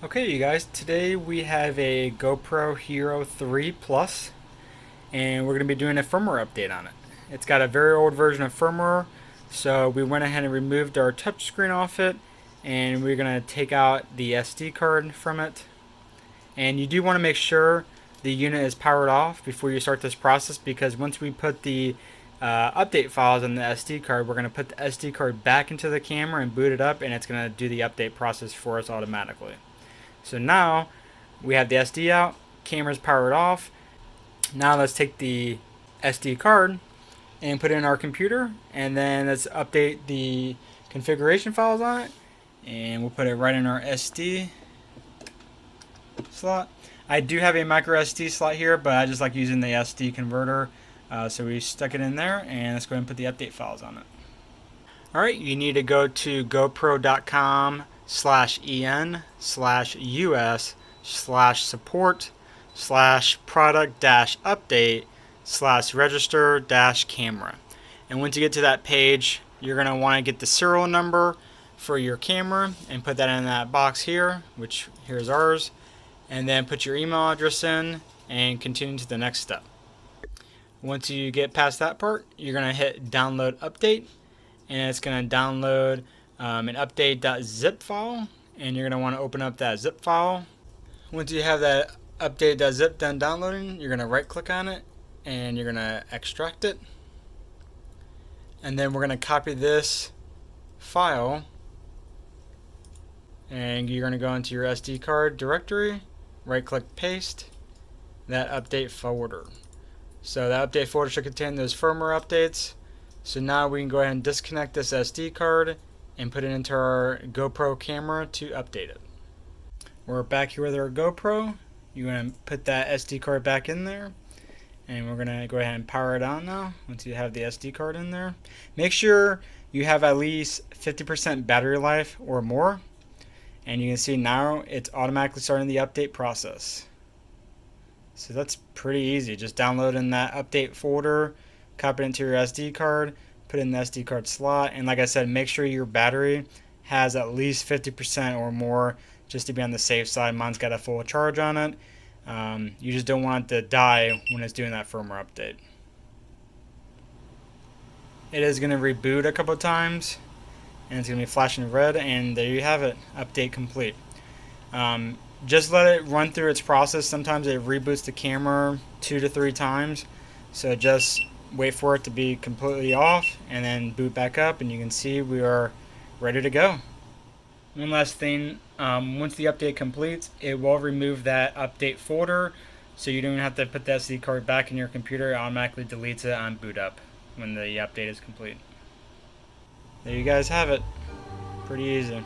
Okay, you guys, today we have a GoPro Hero 3 Plus, and we're going to be doing a firmware update on it. It's got a very old version of firmware, so we went ahead and removed our touchscreen off it, and we're going to take out the SD card from it. And you do want to make sure the unit is powered off before you start this process, because once we put the update files on the SD card, we're going to put the SD card back into the camera and boot it up, and it's going to do the update process for us automatically. So now we have the SD out, camera's powered off. Now let's take the SD card and put it in our computer, and then let's update the configuration files on it, and we'll put it right in our SD slot. I do have a micro SD slot here, but I just like using the SD converter, so we stuck it in there, and let's go ahead and put the update files on it. Alright, you need to go to gopro.com/en/us/support/product-update/register-camera. And once you get to that page, you're going to want to get the serial number for your camera and put that in that box here, which here's ours, and then put your email address in and continue to the next step. Once you get past that part, you're going to hit download update, and it's going to download an update.zip file, and you're going to want to open up that zip file. Once you have that update.zip done downloading, you're going to right click on it and you're going to extract it, and then we're going to copy this file, and you're going to go into your SD card directory, right click paste that update folder. So that update folder should contain those firmware updates. So now we can go ahead and disconnect this SD card and put it into our GoPro camera to update it. We're back here with our GoPro. You're going to put that SD card back in there, and we're going to go ahead and power it on now once you have the SD card in there. Make sure you have at least 50% battery life or more, and you can see now it's automatically starting the update process. So that's pretty easy, just downloading that update folder, copy it into your SD card, put it in the SD card slot, and like I said, make sure your battery has at least 50% or more just to be on the safe side. Mine's got a full charge on it. You just don't want it to die when it's doing that firmware update. It is going to reboot a couple of times, and it's going to be flashing red, and there you have it, update complete. Just let it run through its process. Sometimes it reboots the camera 2 to 3 times, so just wait for it to be completely off and then boot back up, and you can see we are ready to go. One last thing, once the update completes, it will remove that update folder, so you don't even have to put the SD card back in your computer. It automatically deletes it on boot up when the update is complete. There you guys have it. Pretty easy.